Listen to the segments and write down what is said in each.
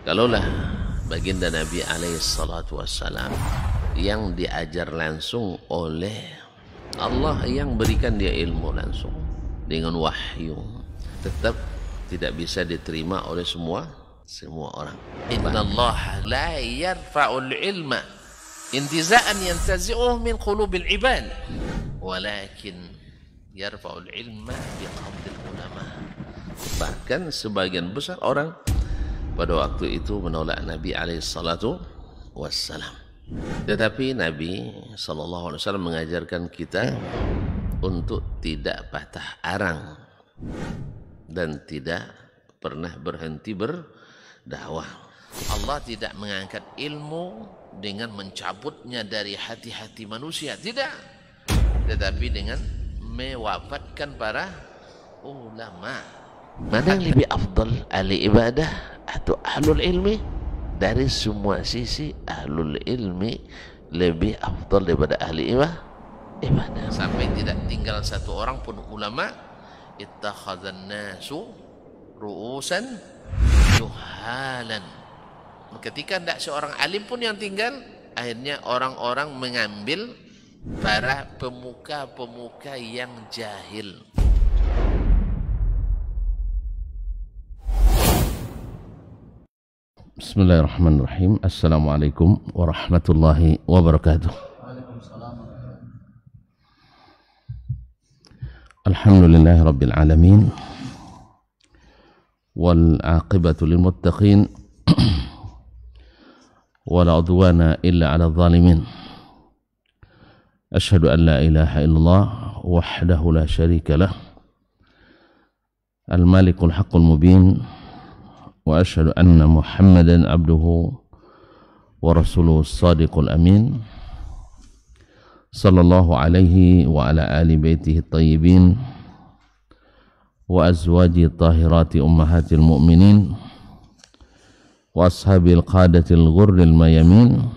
Kalaulah baginda Nabi alaihissalatu wassalam yang diajar langsung oleh Allah, yang berikan dia ilmu langsung dengan wahyu, tetap tidak bisa diterima oleh semua orang. Innallaha la yarfa'ul ilma intiza'an yantazi'uhu min qulubil ibad, walakin yarfa'ul ilma biqabdil ulama. Bahkan sebagian besar orang pada waktu itu menolak Nabi alaihissalatu wassalam. Tetapi Nabi sallallahu alaihi wasallam mengajarkan kita untuk tidak patah arang dan tidak pernah berhenti berdakwah. Allah tidak mengangkat ilmu dengan mencabutnya dari hati-hati manusia, tidak. Tetapi dengan mewafatkan para ulama. Mana yang lebih afdal, ahli ibadah atau ahlul ilmi? Dari semua sisi ahlul ilmi lebih afdal daripada ahli ibadah. Sampai tidak tinggal satu orang pun ulama. Ittakhadhan nasu ru'usan juhalan. Ketika tidak seorang alim pun yang tinggal, akhirnya orang-orang mengambil para pemuka-pemuka yang jahil. Bismillahirrahmanirrahim. Assalamualaikum warahmatullahi wabarakatuh. Alhamdulillahi rabbil alamin, wal aqibatu lil muttaqin, wala udwana illa 'alal zalimin. Asyhadu an la ilaha illallah wahdahu la syarika lah, al malikul haqqul mubin, wa asyhadu anna Muhammadan abduhu wa rasuluhu as-sadiqul amin, sallallahu alaihi wa ala ali baitihi at-tayyibin wa azwaji tahirati ummahatil mu'minin wa ashabil qadatil ghurril mayamin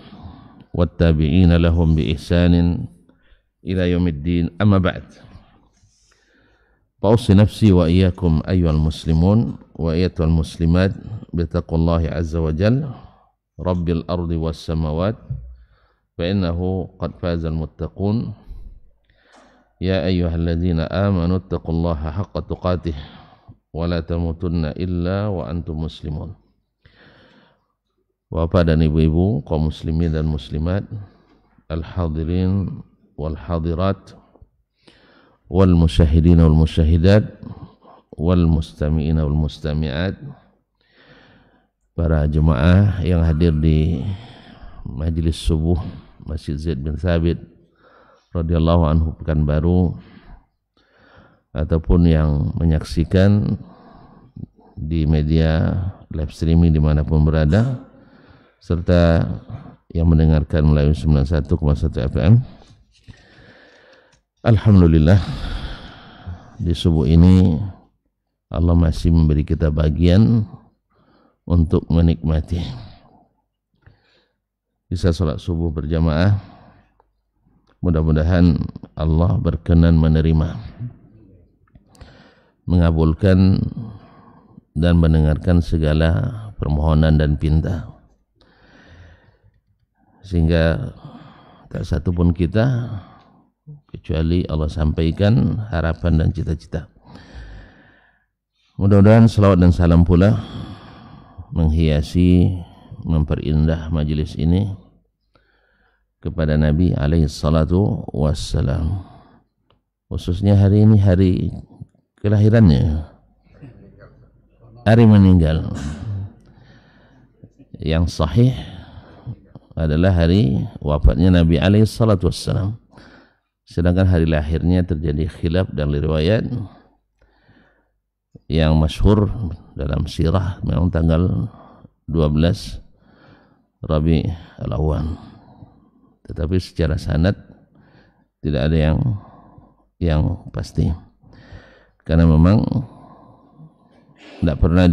wat tabi'ina lahum bi ihsanin ila yaumiddin, amma ba'd. Fa'usi nafsi wa iyyakum ayyuhal muslimun wa ayyatuhal muslimat bitaqwallahi azza wa jalla rabbil ardi was samawat fa innahu qad fazal muttaqun. Ya ayyuhalladzina amanu taqullaha haqqa tuqatih wa la tamutunna illa wa antum muslimun. Bapak dan ibu-ibu kaum muslimin dan muslimat, al-hadirin wal hadirat, wal musyahidin wal musyahidat, wal mustami'in wal mustami'at, para jemaah yang hadir di majelis subuh Masjid Zaid bin Thabit radhiyallahu anhu Pekanbaru, ataupun yang menyaksikan di media live streaming dimanapun berada, serta yang mendengarkan melalui 91,1 FM. Alhamdulillah, di subuh ini Allah masih memberi kita bagian untuk menikmati. Bisa sholat subuh berjamaah. Mudah-mudahan Allah berkenan menerima, mengabulkan dan mendengarkan segala permohonan dan pinta, sehingga tak satu pun kita kecuali Allah sampaikan harapan dan cita-cita. Mudah-mudahan salawat dan salam pula menghiasi, memperindah majelis ini kepada Nabi alaihissalatu wassalam. Khususnya hari ini hari kelahirannya, hari meninggal. Yang sahih adalah hari wafatnya Nabi alaihissalatu wassalam. Sedangkan hari lahirnya terjadi khilaf dan riwayat. Yang masyhur dalam sirah memang tanggal 12 Rabi al-Awwal, tetapi secara sanad tidak ada yang pasti, karena memang tidak pernah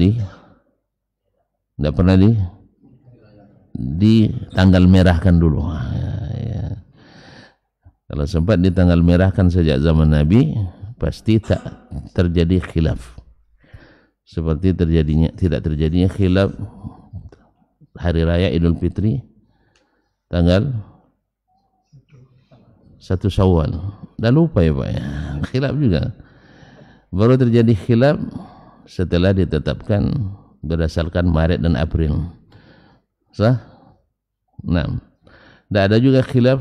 di tanggal merahkan dulu. Kalau sempat di tanggal merahkan sejak zaman Nabi, pasti tak terjadi khilaf. Seperti tidak terjadinya khilaf hari raya Idul Fitri tanggal 1 Syawal. Dah lupa ya Pak ya. Khilaf juga. Baru terjadi khilaf setelah ditetapkan berdasarkan Maret dan April. Sah? Nah, tidak ada juga khilaf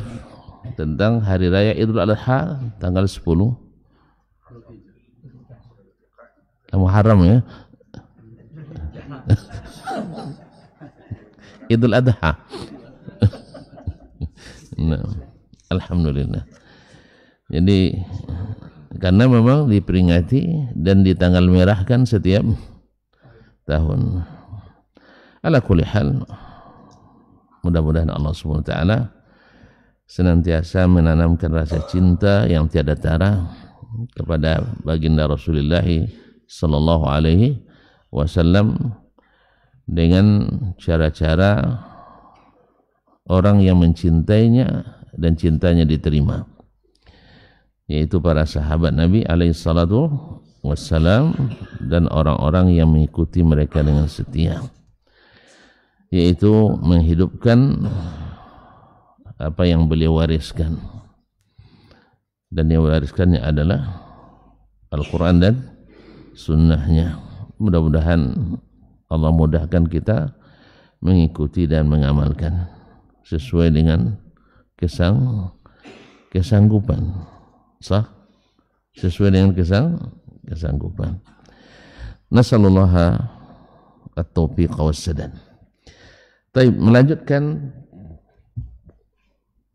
tentang hari raya Idul Adha tanggal 10 Muharram ya. Idul Adha. Nah, alhamdulillah. Jadi karena memang diperingati dan ditanggal merahkan setiap tahun. Ala kulli hal, mudah-mudahan Allah Subhanahu wa taala senantiasa menanamkan rasa cinta yang tiada tara kepada baginda Rasulullah sallallahu alaihi wasallam dengan cara-cara orang yang mencintainya dan cintanya diterima, yaitu para sahabat Nabi alaihi salatu wassalam dan orang-orang yang mengikuti mereka dengan setia, yaitu menghidupkan apa yang beliau wariskan, dan yang wariskannya adalah Al-Quran dan sunnahnya. Mudah-mudahan Allah mudahkan kita mengikuti dan mengamalkan sesuai dengan kesanggupan, sah, sesuai dengan kesanggupan. Nasallallahu at-taufiq was-sadad. Baik, melanjutkan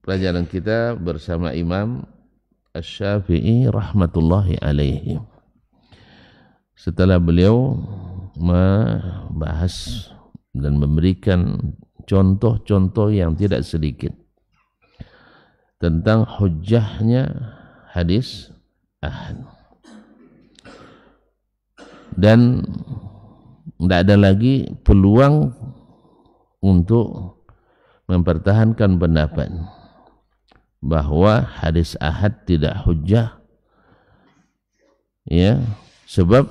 pelajaran kita bersama Imam Asy-Syafi'i rahmatullahi alaihi. Setelah beliau membahas dan memberikan contoh-contoh yang tidak sedikit tentang hujjahnya hadis ahad, dan tidak ada lagi peluang untuk mempertahankan pendapat bahwa hadis ahad tidak hujjah, ya, sebab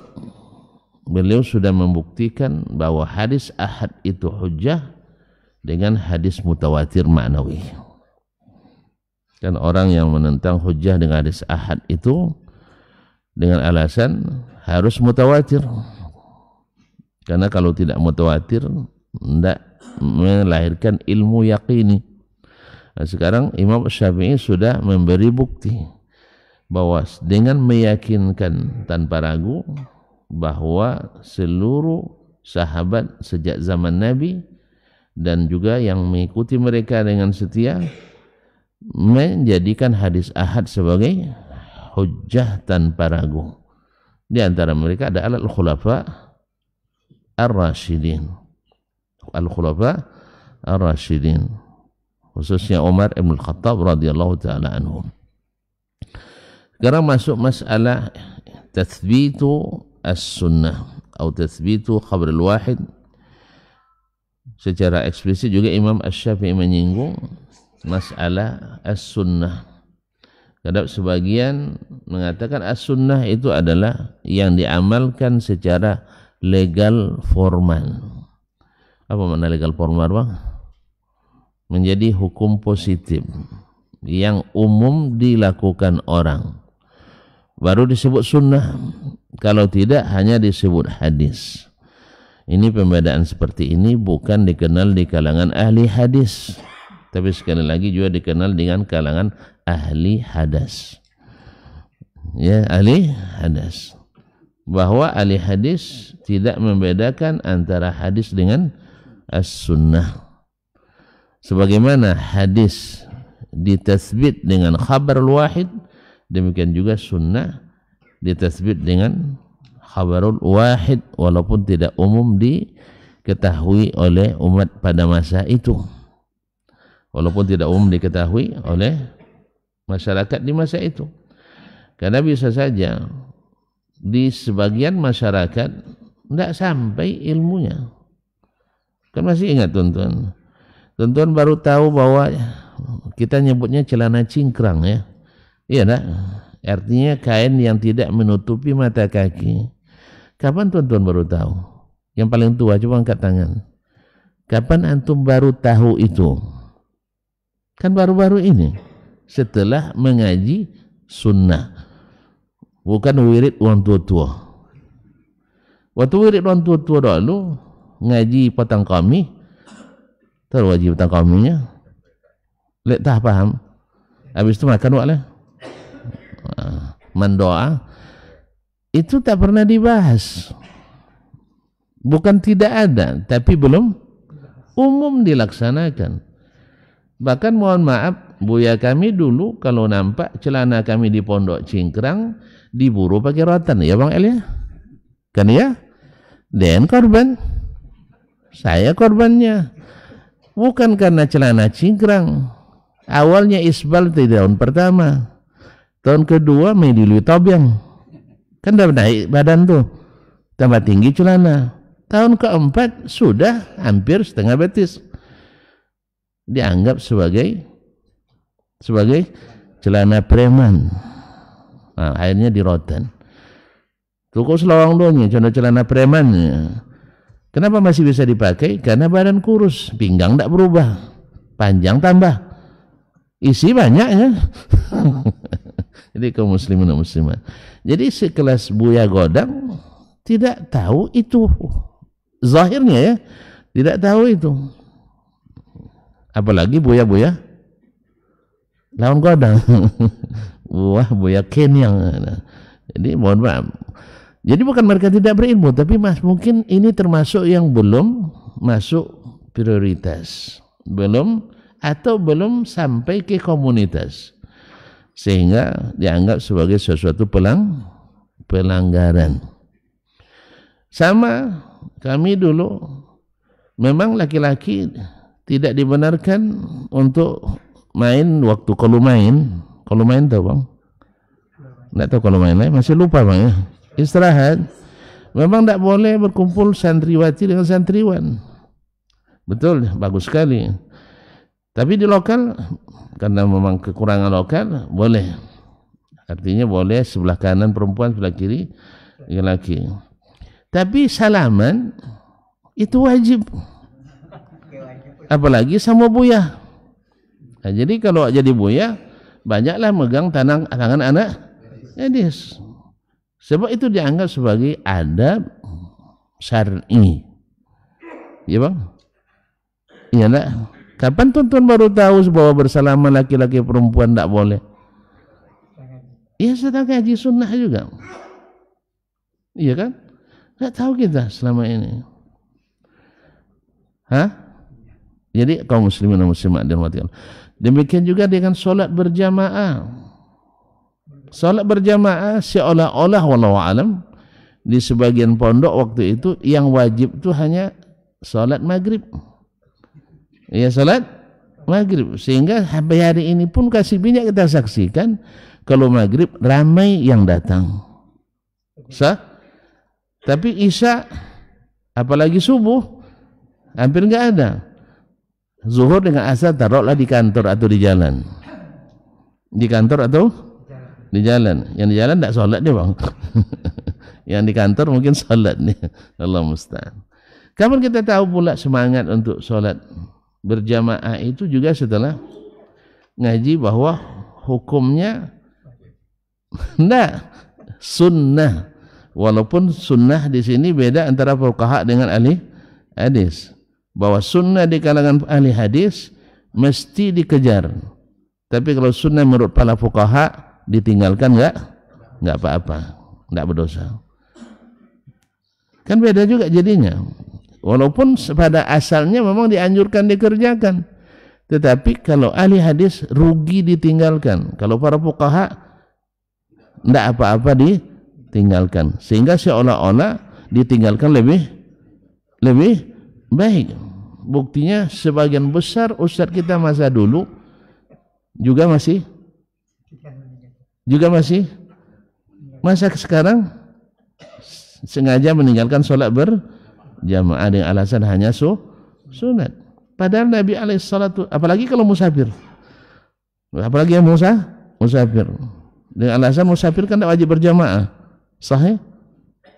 beliau sudah membuktikan bahwa hadis ahad itu hujjah dengan hadis mutawatir ma'nawi. Dan orang yang menentang hujjah dengan hadis ahad itu dengan alasan harus mutawatir, karena kalau tidak mutawatir tidak melahirkan ilmu yaqini. Nah, sekarang Imam Syafi'i sudah memberi bukti bahwa dengan meyakinkan tanpa ragu bahwa seluruh sahabat sejak zaman Nabi dan juga yang mengikuti mereka dengan setia menjadikan hadis ahad sebagai hujjah tanpa ragu. Di antara mereka ada al-khulafa ar-rasyidin, khususnya Umar ibn Khattab radhiyallahu ta'ala anhum. Sekarang masuk masalah tathbitu as-sunnah atau tathbitu khabar al-wahid. Secara eksplisit juga Imam Asy-Syafi'i menyinggung masalah as-sunnah. Kadang sebagian mengatakan as-sunnah itu adalah yang diamalkan secara legal formal. Apa makna legal formal, Bang? Menjadi hukum positif yang umum dilakukan orang, baru disebut sunnah. Kalau tidak hanya disebut hadis. Ini pembedaan seperti ini bukan dikenal di kalangan ahli hadis, tapi sekali lagi juga dikenal dengan kalangan ahli hadas. Ya, ahli hadas. Bahwa ahli hadis tidak membedakan antara hadis dengan as-sunnah. Sebagaimana hadis ditasbit dengan khabarul wahid, demikian juga sunnah ditasbit dengan khabarul wahid, walaupun tidak umum diketahui oleh umat pada masa itu, walaupun tidak umum diketahui oleh masyarakat di masa itu. Karena bisa saja di sebagian masyarakat tidak sampai ilmunya. Kan masih ingat tuan-tuan? Tuan-tuan baru tahu bahwa kita nyebutnya celana cingkrang, ya. Iya tak? Artinya kain yang tidak menutupi mata kaki. Kapan tuan-tuan baru tahu? Yang paling tua coba angkat tangan. Kapan antum baru tahu itu? Kan baru-baru ini, setelah mengaji sunnah, bukan wirid orang tua-tua. Waktu wirid orang tua-tua dulu ngaji petang kami, tahu wajib petang kaminya, lek tak paham, habis itu makan wak lah, mendoa, itu tak pernah dibahas. Bukan tidak ada, tapi belum umum dilaksanakan. Bahkan mohon maaf, buya kami dulu kalau nampak celana kami di Pondok Cingkrang diburu pakai rotan, ya Bang El ya? Kan ya? Dan korban, saya korbannya. Bukan karena celana cingkrang. Awalnya isbal di tahun pertama, tahun kedua medilui tobyang, kan udah naik badan tuh, tambah tinggi celana. Tahun keempat sudah hampir setengah betis, dianggap sebagai celana preman. Nah, akhirnya dirotan. Tuku selawang donya celana premannya. Kenapa masih bisa dipakai? Karena badan kurus, pinggang tak berubah, panjang tambah, isi banyaknya. Jadi kaum muslimin dan muslimat, jadi sekelas Buya Godang tidak tahu itu, zahirnya ya, tidak tahu itu. Apalagi Buya-buya lawan Godang. Wah, Buya Kenyang. Jadi mohon maaf. Jadi bukan mereka tidak berilmu, tapi mungkin ini termasuk yang belum masuk prioritas, belum sampai ke komunitas, sehingga dianggap sebagai sesuatu pelanggaran. Sama kami dulu, memang laki-laki tidak dibenarkan untuk main waktu kalau main tahu Bang? Tidak tahu kalau main, masih lupa Bang ya. Istirahat, memang tidak boleh berkumpul santriwati dengan santriwan. Betul, bagus sekali. Tapi di lokal, karena memang kekurangan lokal, boleh. Artinya boleh sebelah kanan perempuan, sebelah kiri laki-laki. Tapi salaman itu wajib, apalagi sama buya. Nah, jadi kalau jadi buya, banyaklah megang tangan anak gadis. Sebab itu dianggap sebagai adab syar'i. Ya Bang? Iya nak. Kapan tuan-tuan baru tahu bahwa bersalaman laki-laki perempuan tak boleh? Iya, sedang ngaji sunnah juga. Iya kan? Tak tahu kita selama ini. Hah? Jadi kaum muslimin dan muslimat dirahmati Allah. Demikian juga dengan solat berjamaah. Salat berjamaah seolah-olah wallahu alam di sebagian pondok waktu itu yang wajib itu hanya salat maghrib. Ya, salat maghrib, sehingga sampai hari ini pun kasih banyak kita saksikan kalau maghrib ramai yang datang. Tapi isya apalagi subuh hampir enggak ada. Zuhur dengan asar taruhlah di kantor atau di jalan. Di kantor atau di jalan. Yang di jalan tak solat dia Bang. Yang di kantor mungkin solat nih. Allah musta'an. Kapan kita tahu pula semangat untuk solat berjamaah itu juga setelah ngaji bahwa hukumnya enggak sunnah. Walaupun sunnah di sini beda antara fuqaha dengan ahli hadis. Bahwa sunnah di kalangan ahli hadis mesti dikejar. Tapi kalau sunnah menurut para fuqaha ditinggalkan enggak apa-apa, enggak berdosa. Kan beda juga jadinya. Walaupun pada asalnya memang dianjurkan dikerjakan, tetapi kalau ahli hadis rugi ditinggalkan. Kalau para fuqaha enggak apa-apa ditinggalkan, sehingga seolah-olah ditinggalkan lebih baik. Buktinya sebagian besar ustaz kita masa dulu juga masih masa sekarang sengaja meninggalkan sholat berjamaah dengan alasan hanya sunat. Padahal Nabi alaihissalatu, apalagi kalau musafir, apalagi yang musafir dengan alasan musafir kan tidak wajib berjamaah. Sahih?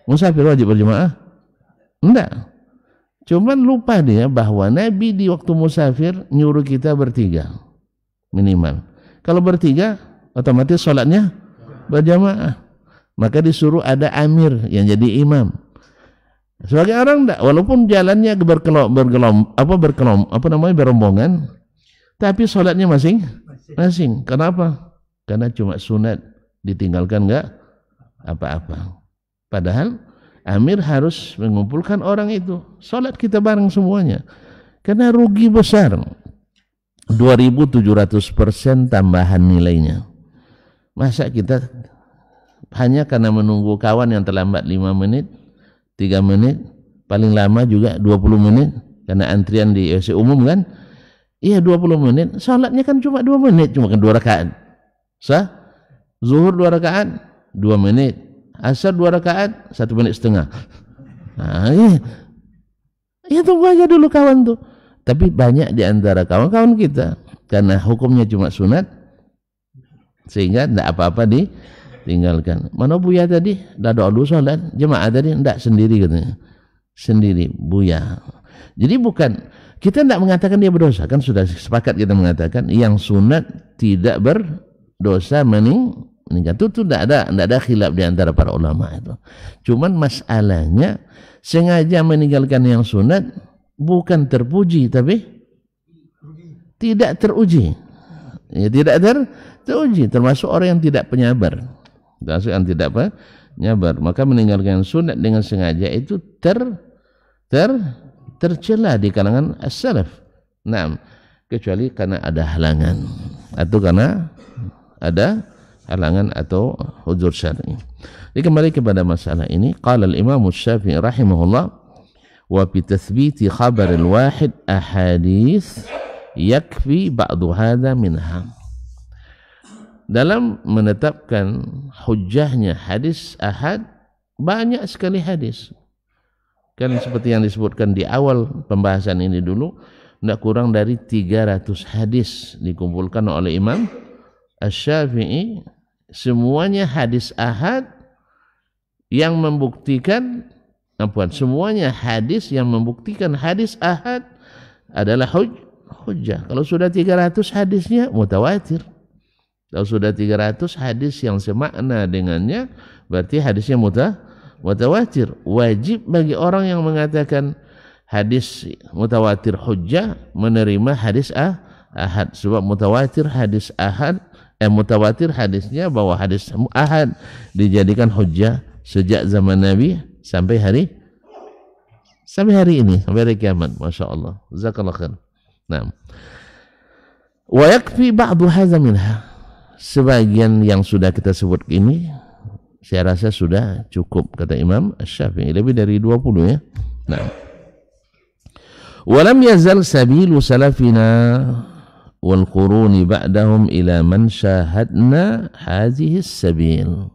Musafir wajib berjamaah? Enggak. Cuman lupa dia bahwa Nabi di waktu musafir nyuruh kita bertiga minimal. Kalau bertiga otomatis sholatnya berjamaah. Maka disuruh ada amir yang jadi imam. Sebagai orang enggak, walaupun jalannya berombongan, tapi sholatnya masing-masing. Kenapa? Karena cuma sunat, ditinggalkan enggak apa-apa. Padahal amir harus mengumpulkan orang itu. Sholat kita bareng semuanya. Karena rugi besar. 2.700% tambahan nilainya. Masa kita hanya karena menunggu kawan yang terlambat 5 menit, 3 menit, paling lama juga 20 menit, karena antrian di WC umum kan, iya 20 menit, salatnya kan cuma 2 menit, cuma kan 2 rakaat. Sah? Zuhur 2 rakaat, 2 menit. Asar 2 rakaat, 1 menit setengah. Nah, iya tunggu aja dulu kawan tuh. Tapi banyak di antara kawan-kawan kita, karena hukumnya cuma sunat, sehingga tidak apa-apa ditinggalkan. Mana Buya tadi? Dah doa dulu salat. Jemaah tadi tidak sendiri katanya. Sendiri Buya. Jadi bukan, kita tidak mengatakan dia berdosa. Kan sudah sepakat kita mengatakan yang sunat tidak berdosa meninggal. Itu tidak ada khilaf di antara para ulama itu. Cuman masalahnya sengaja meninggalkan yang sunat bukan terpuji tapi tidak teruji. Ya, tidak teruji, termasuk orang yang tidak penyabar. Termasuk yang tidak penyabar, maka meninggalkan sunat dengan sengaja itu tercela di kalangan as-salaf. Nah, kecuali karena ada halangan atau karena ada halangan atau uzur syar'i. Jadi kembali kepada masalah ini, qala al-Imam Asy-Syafi'i rahimahullah, wa bi tathbiti khabar al-wahid ahadits yakfi ba'du hadza minha. Dalam menetapkan hujjahnya hadis ahad, banyak sekali hadis. Kan seperti yang disebutkan di awal pembahasan ini dulu, tidak kurang dari 300 hadis dikumpulkan oleh Imam Asy-Syafi'i. Semuanya hadis ahad yang membuktikan, semuanya hadis yang membuktikan hadis ahad adalah hujjah. Kalau sudah 300 hadisnya mutawatir. Kalau sudah 300 hadis yang semakna dengannya, berarti hadisnya mutawatir. Wajib bagi orang yang mengatakan hadis mutawatir hujjah menerima hadis ahad. Sebab mutawatir hadis ahad, mutawatir hadisnya bahwa hadis ahad dijadikan hujjah sejak zaman Nabi sampai hari ini, sampai hari kiamat. Masya Allah. Jazakallah khair. Nah, wa yakfi ba'du hadza minha. Sebagian yang sudah kita sebut ini saya rasa sudah cukup, kata Imam Asy-Syafi'i, lebih dari 20 ya. Nah, walam yazal sabilu salafina wal quruni ba'dahum ila man syahadna hadhihi sabil.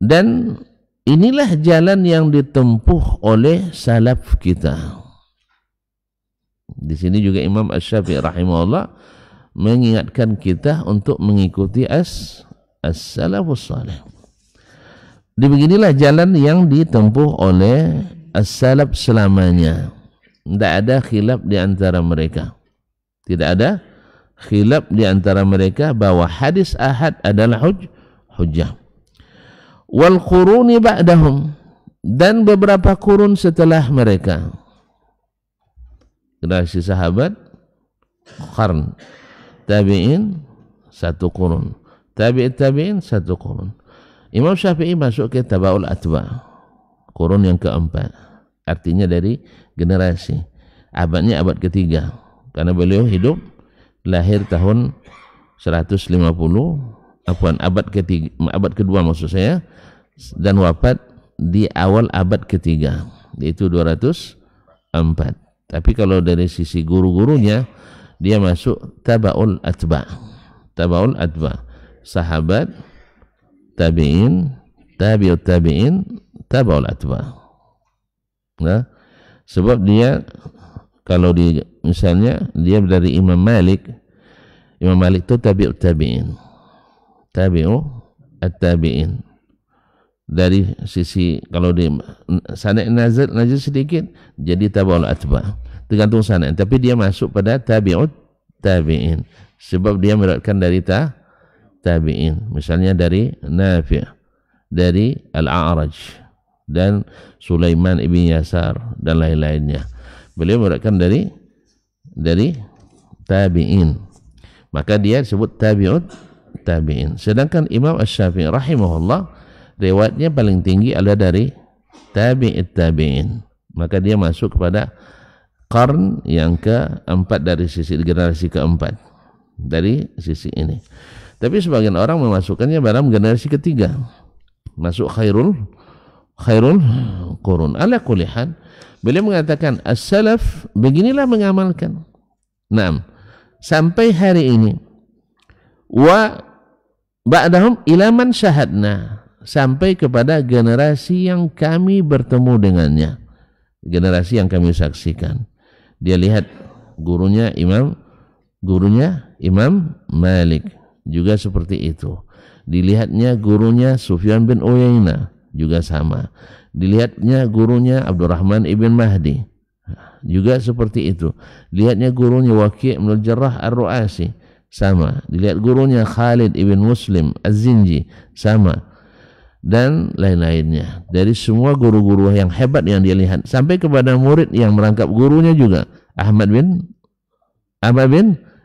Dan inilah jalan yang ditempuh oleh salaf kita. Di sini juga Imam Asy-Syafi'i rahimahullah mengingatkan kita untuk mengikuti as-salafus salih. Beginilah jalan yang ditempuh oleh as-salaf selamanya. Tidak ada khilaf di antara mereka. Tidak ada khilaf di antara mereka bahwa hadis ahad adalah hujjah. Wal quruni ba'dahum, dan beberapa kurun setelah mereka. Generasi sahabat, qarn. Tabi'in 1 kurun, tabi'in 1 kurun. Imam Syafi'i masuk ke tabaul atba, kurun yang keempat, artinya dari generasi. Abadnya abad ketiga, karena beliau hidup lahir tahun 150, abad kedua maksud saya, dan wafat di awal abad ketiga, yaitu 204. Tapi kalau dari sisi guru-gurunya, dia masuk tabaul atba, sahabat, tabi'in, tabi'ut tabi'in, tabaul atba. Nah, sebab dia kalau misalnya dia dari Imam Malik itu tabi'ut tabi'in, tabi'ut tabi'in. dari sisi kalau di sanad nazil sedikit jadi tabaul atba, tergantung sanad, tapi dia masuk pada tabi'ut tabi'in sebab dia meriwayatkan dari tabi'in, misalnya dari Nafi', dari Al-A'raj dan Sulaiman ibn Yasar dan lain-lainnya. Beliau meriwayatkan dari tabi'in, maka dia disebut tabi'ut tabi'in. Sedangkan Imam Asy-Syafi'i rahimahullah riwayatnya paling tinggi adalah dari tabi'it tabi'in, maka dia masuk kepada qarn yang keempat dari sisi generasi keempat dari sisi ini. Tapi sebagian orang memasukkannya dalam generasi ketiga, masuk khairul qurun. Ala kulli hal, beliau mengatakan as-salaf beginilah mengamalkan. Naam, sampai hari ini wa ba'dahum ila man syahadna, sampai kepada generasi yang kami bertemu dengannya, generasi yang kami saksikan. Dia lihat gurunya Imam Malik juga seperti itu, dilihatnya gurunya Sufyan bin Uyainah juga sama, dilihatnya gurunya Abdurrahman ibn Mahdi juga seperti itu, lihatnya gurunya Waqi' bin Jarrah Ar-Ru'asi sama, dilihat gurunya Khalid ibn Muslim Az-Zinji sama, dan lain-lainnya. Dari semua guru-guru yang hebat yang dia lihat, sampai kepada murid yang merangkap gurunya juga, Ahmad bin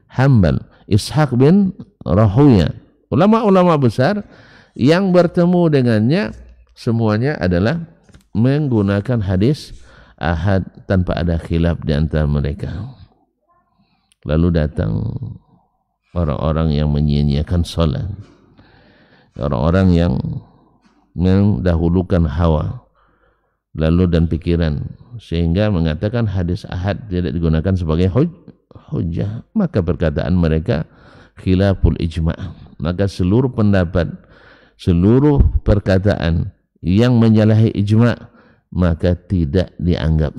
Hanbal, Ishaq bin Rahuya, ulama-ulama besar yang bertemu dengannya semuanya adalah menggunakan hadis ahad tanpa ada khilaf di antara mereka. Lalu datang orang-orang yang menyia-nyiakan salat, orang-orang yang mendahulukan hawa lalu dan pikiran, sehingga mengatakan hadis ahad tidak digunakan sebagai hujjah. Maka perkataan mereka khilaful ijma', maka seluruh pendapat, seluruh perkataan yang menyalahi ijma' maka tidak dianggap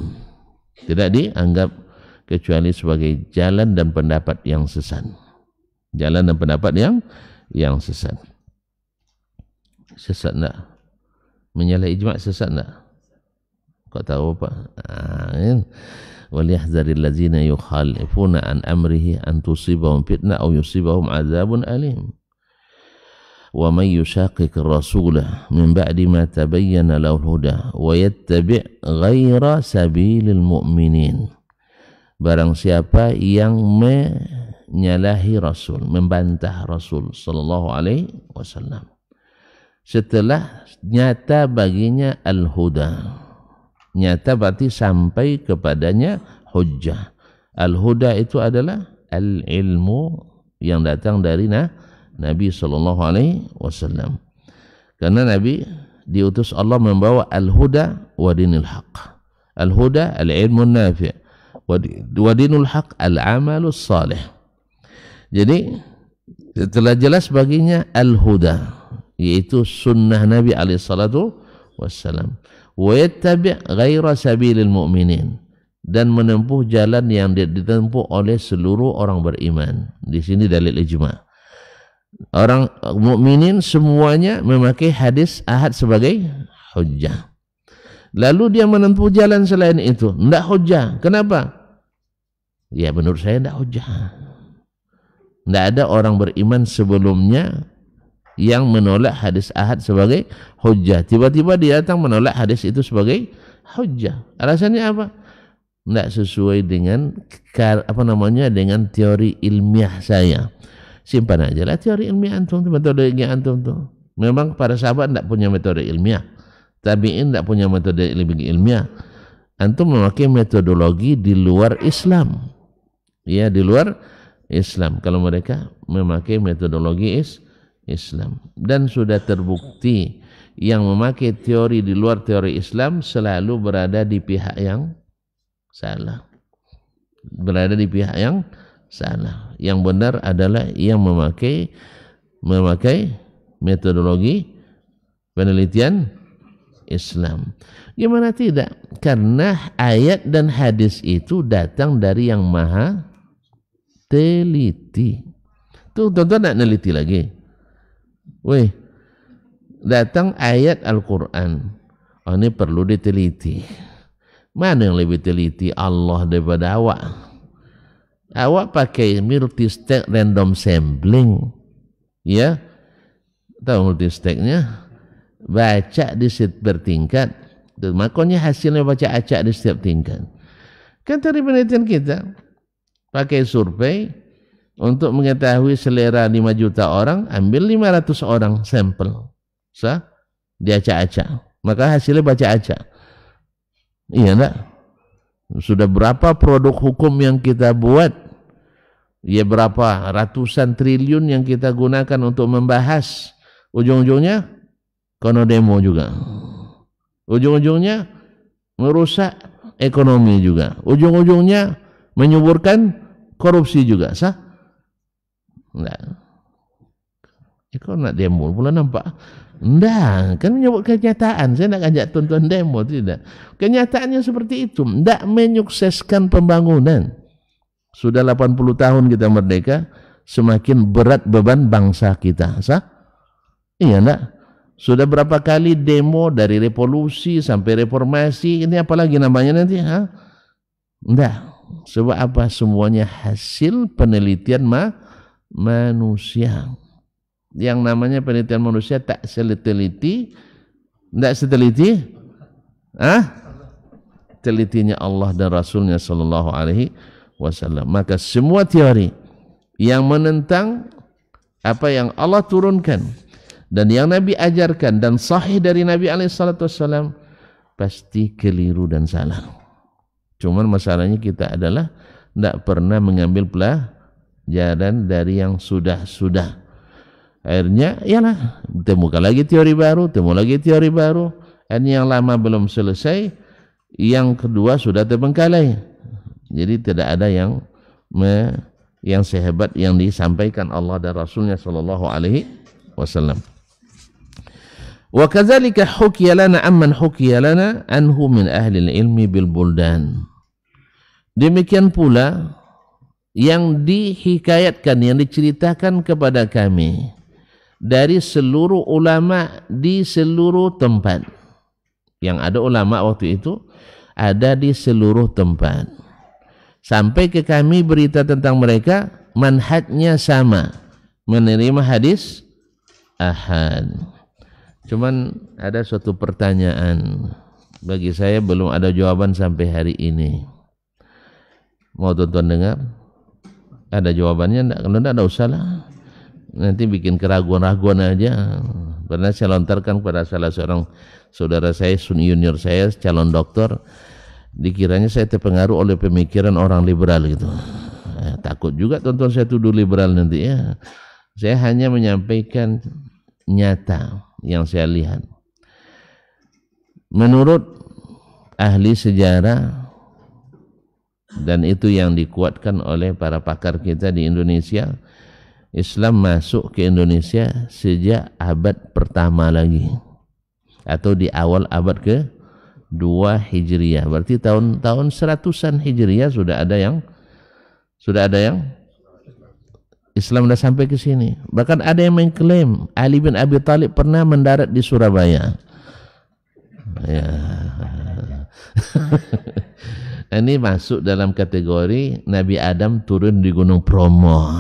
kecuali sebagai jalan dan pendapat yang sesat. Jalan dan pendapat yang sesat. Sesat enggak? Menyalahi ijma' sesat enggak? Kau tahu apa? Waliyahzaril ladzina yukhalifuna an amrihi an tusibahum fitnah aw yusibahum adzabun alim. Wa may yushaqiqir rasula min ba'di ma tabayyana lahul huda wa yattabi' ghaira sabilil mu'minin. Barang siapa yang menyalahi Rasul, membantah Rasul sallallahu alaihi wasallam setelah nyata baginya al-huda. Nyata berarti sampai kepadanya hujjah. Al-huda itu adalah al-ilmu yang datang dari Nabi sallallahu alaihi wasallam. Karena Nabi diutus Allah membawa al-huda wa dinil haq. Al-huda al-ilmu nafi' wa dinul haq al-amalus salih. Jadi setelah jelas baginya al-huda, yaitu sunnah Nabi alaihi salatu wassalam, wa yattabi' ghaira sabilil mu'minin, dan menempuh jalan yang ditempuh oleh seluruh orang beriman. Di sini dalil ijma'. Orang mukminin semuanya memakai hadis ahad sebagai hujjah. Lalu dia menempuh jalan selain itu, tidak hujjah. Kenapa? Ya menurut saya tidak hujjah. Tidak ada orang beriman sebelumnya yang menolak hadis ahad sebagai hujjah. Tiba-tiba dia datang menolak hadis itu sebagai hujjah. Alasannya apa? Tidak sesuai dengan dengan teori ilmiah saya. Simpan aja lah teori ilmiah antum, metode ilmiah antum tuh. Memang para sahabat tidak punya metode ilmiah, tabi'in tidak punya metode ilmiah. Antum memakai metodologi di luar Islam. Ya, di luar Islam. Kalau mereka memakai metodologi Islam, dan sudah terbukti yang memakai teori di luar teori Islam selalu berada di pihak yang salah. Berada di pihak yang salah. Yang benar adalah yang memakai metodologi penelitian Islam. Gimana tidak? Karena ayat dan hadis itu datang dari yang maha teliti. Tuh tuan-tuan nak neliti lagi. Weh, datang ayat Al-Quran. Oh, ini perlu diteliti. Mana yang lebih teliti, Allah daripada awak? Awak pakai multi-stack random sampling, ya, tahu multi-stacknya? Baca di setiap bertingkat, makanya hasilnya baca acak di setiap tingkat. Kan dari penelitian kita pakai survei untuk mengetahui selera 5 juta orang, ambil 500 orang sampel, diacak-acak, maka hasilnya baca acak. Iya enggak? Sudah berapa produk hukum yang kita buat, ya berapa ratusan triliun yang kita gunakan untuk membahas, ujung-ujungnya kono demo juga, ujung-ujungnya merusak ekonomi juga, ujung-ujungnya menyuburkan korupsi juga, sah? Enggak. Kau nak demo pula nampak? Enggak, kan menyebut kenyataan. Saya nak ajak tuan-tuan demo, tidak. Kenyataannya seperti itu. Enggak menyukseskan pembangunan. Sudah 80 tahun kita merdeka, semakin berat beban bangsa kita, sah? Iya enggak? Sudah berapa kali demo dari revolusi sampai reformasi, ini apalagi namanya nanti, ha? Enggak. Sebab apa? Semuanya hasil penelitian manusia. Yang namanya penelitian manusia tak seteliti, tidak seteliti, telitinya Allah dan Rasulnya Sallallahu Alaihi Wasallam. Maka semua teori yang menentang apa yang Allah turunkan dan yang Nabi ajarkan dan sahih dari Nabi Alaihi Wasallam pasti keliru dan salah. Cuman masalahnya kita adalah tidak pernah mengambil pelajaran dari yang sudah-sudah. Akhirnya, ialah temukan lagi teori baru, Akhirnya yang lama belum selesai, yang kedua sudah terbengkalai. Jadi tidak ada yang sehebat yang disampaikan Allah dan Rasulnya Sallallahu Alaihi Wasallam. Wa kadzalika hukiya lana amman hukiya lana anhu min ahli ilmi bil buldan. Demikian pula yang dihikayatkan, yang diceritakan kepada kami dari seluruh ulama di seluruh tempat. Yang ada ulama waktu itu ada di seluruh tempat. Sampai ke kami berita tentang mereka, manhajnya sama, menerima hadis ahad. Cuman ada suatu pertanyaan, bagi saya belum ada jawaban sampai hari ini. Mau tonton dengar? Ada jawabannya enggak? Kalau enggak, ada usah lah. Nanti bikin keraguan-raguan aja. Pernah saya lontarkan kepada salah seorang saudara saya, junior saya, calon doktor, dikiranya saya terpengaruh oleh pemikiran orang liberal gitu. Takut juga tonton saya tuduh liberal nanti ya. Saya hanya menyampaikan nyata yang saya lihat. Menurut ahli sejarah, dan itu yang dikuatkan oleh para pakar kita di Indonesia, Islam masuk ke Indonesia sejak abad pertama lagi, atau di awal abad ke-2 Hijriah. Berarti tahun 100-an Hijriah sudah ada yang Islam sudah sampai ke sini. Bahkan ada yang mengklaim Ali bin Abi Thalib pernah mendarat di Surabaya. Ya. Ini masuk dalam kategori Nabi Adam turun di Gunung Bromo.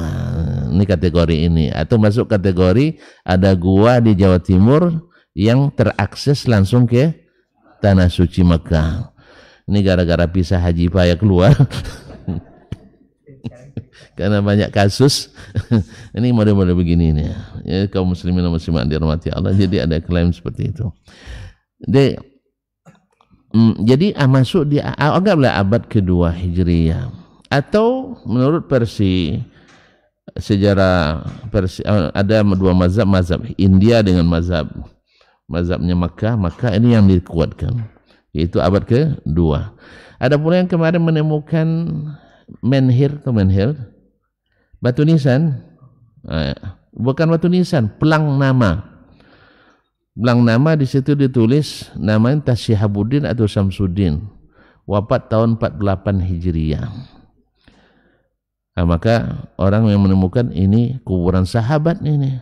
Ini kategori ini. Atau masuk kategori ada gua di Jawa Timur yang terakses langsung ke Tanah Suci Mekah. Ini gara-gara pisah haji payah keluar. Karena banyak kasus. Ini model-model begini nih. Ya, kaum muslimin dan muslimat dirahmati Allah. Jadi ada klaim seperti itu. Jadi masuk di anggaplah abad ke-2 Hijriah, atau menurut versi sejarah ada dua mazhab India dengan mazhabnya Makkah ini yang dikuatkan, yaitu abad ke-2. Ada pula yang kemarin menemukan menhir batu nisan, bukan batu nisan, pelang nama. Belang nama di situ ditulis namanya Tasyihabuddin atau Samsuddin, wafat tahun 48 Hijriah. Nah, maka orang yang menemukan ini kuburan sahabat ini.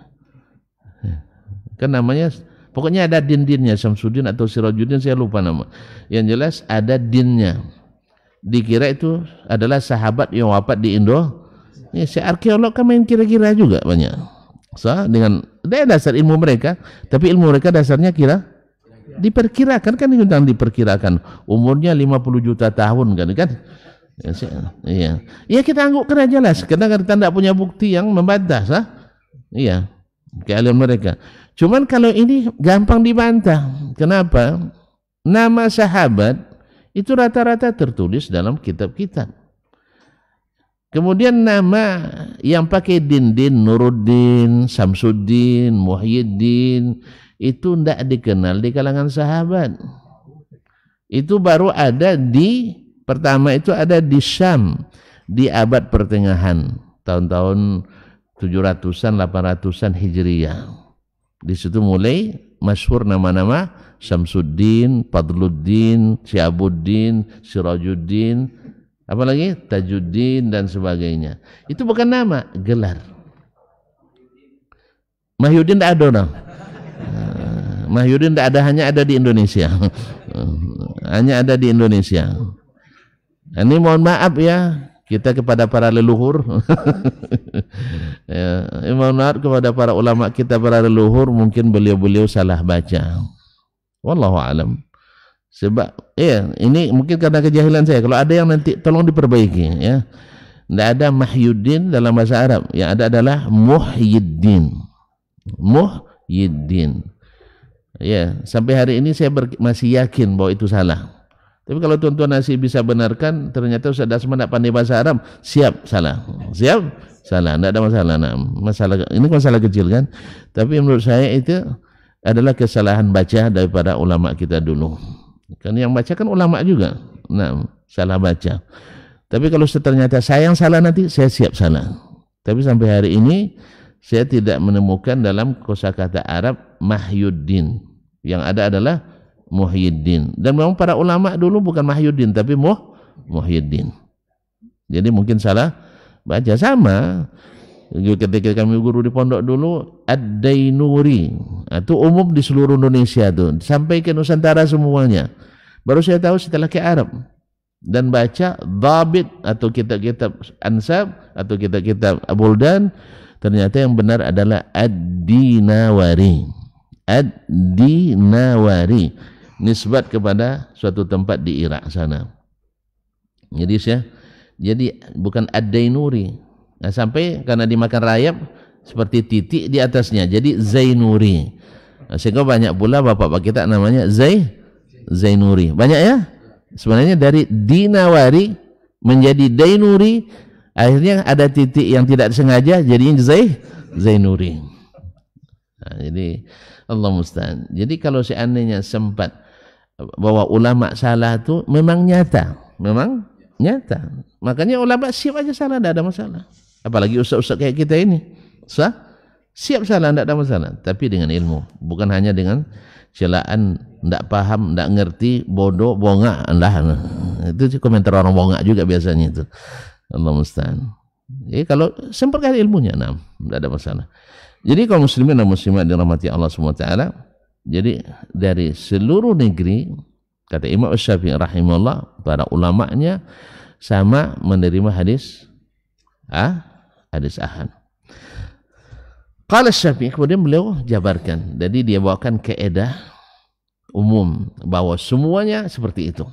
Kan namanya Pokoknya ada din-dinnya, Syamsuddin atau Sirajuddin, saya lupa nama. Yang jelas ada dinnya. Dikira itu adalah sahabat yang wafat di Indo. Ya, si arkeolog kan main kira-kira juga banyak. Dengan dasar ilmu mereka, tapi ilmu mereka dasarnya diperkirakan, kan yang diperkirakan umurnya 50 juta tahun kan. Iya. Ya kita anggapkan aja lah, karena kita tidak punya bukti yang membantah, iya, keahlian mereka. Cuman kalau ini gampang dibantah. Kenapa? Nama sahabat itu rata-rata tertulis dalam kitab-kitab. Kemudian nama yang pakai din, Nuruddin, Samsuddin, Muhyiddin, itu tidak dikenal di kalangan sahabat. Itu baru ada pertama itu ada di Syam, di abad pertengahan, tahun-tahun 700-an, 800-an Hijriyah. Di situ mulai masyhur nama-nama Syamsuddin, Fadluddin, Syiabuddin, Sirajuddin, apalagi Tajuddin dan sebagainya. Itu bukan nama, gelar. Mahyuddin tidak ada orang. Mahyuddin tidak ada, hanya ada di Indonesia. Hanya ada di Indonesia. Ini mohon maaf ya, kita kepada para leluhur. Ya, mohon maaf kepada para ulama kita, para leluhur, mungkin beliau-beliau salah baca. Wallahu a'lam. Sebab ya ini mungkin karena kejahilan saya. Kalau ada yang nanti tolong diperbaiki ya. Tidak ada Mahyuddin dalam bahasa Arab. Yang ada adalah Muhyiddin. Muhyiddin. Ya, sampai hari ini saya masih yakin bahwa itu salah. Tapi kalau tuan-tuan masih bisa benarkan, ternyata Ustaz Dasman tidak pandai bahasa Arab, siap salah. Siap salah, tidak ada masalah. Nah, masalah ini masalah kecil kan. Tapi menurut saya itu adalah kesalahan baca daripada ulama kita dulu. Kan yang baca kan ulama juga. Nah, salah baca. Tapi kalau ternyata saya yang salah, nanti saya siap salah. Tapi sampai hari ini saya tidak menemukan dalam kosakata Arab Mahyuddin. Yang ada adalah Muhyiddin. Dan memang para ulama dulu bukan Mahyuddin tapi Muhyiddin. Jadi mungkin salah baca. Sama ketika kami guru di pondok dulu, Ad-Dainuri itu umum di seluruh Indonesia tuh, sampai ke Nusantara semuanya. Baru saya tahu setelah ke Arab dan baca Dhabit atau kitab-kitab Ansab atau kitab-kitab Buldan, ternyata yang benar adalah Ad-Dinawari. Ad-Dinawari, nisbat kepada suatu tempat di Irak sana. Jadi bukan Ad-Dainuri. Nah, sampai karena dimakan rayap seperti titik di atasnya, jadi Zainuri. Nah, sehingga banyak pula bapak-bapak kita namanya Zainuri. Banyak ya. Sebenarnya dari Dinawari menjadi Dainuri, akhirnya ada titik yang tidak sengaja jadinya Zainuri. Nah, jadi Allah musta'an. Jadi kalau seandainya sempat bahwa ulama salah itu memang nyata. Makanya ulama siap aja salah, tidak ada masalah. Apalagi ustaz-ustaz kayak kita ini, siap salah, tidak ada masalah. Tapi dengan ilmu, bukan hanya dengan celaan, tidak paham, tidak ngerti, bodoh, bongak. Itu komentar orang bongak juga biasanya itu. Allah musta'an. Jadi kalau sempurna ilmunya, tidak ada masalah. Jadi kaum muslimin dan muslimat dirahmati Allah SWT, jadi dari seluruh negeri, kata Imam Syafi'i rahimahullah, para ulamanya sama menerima hadis ahad. Qala Syafi'i, kemudian beliau jabarkan. Jadi dia bawakan kaedah umum bahwa semuanya seperti itu.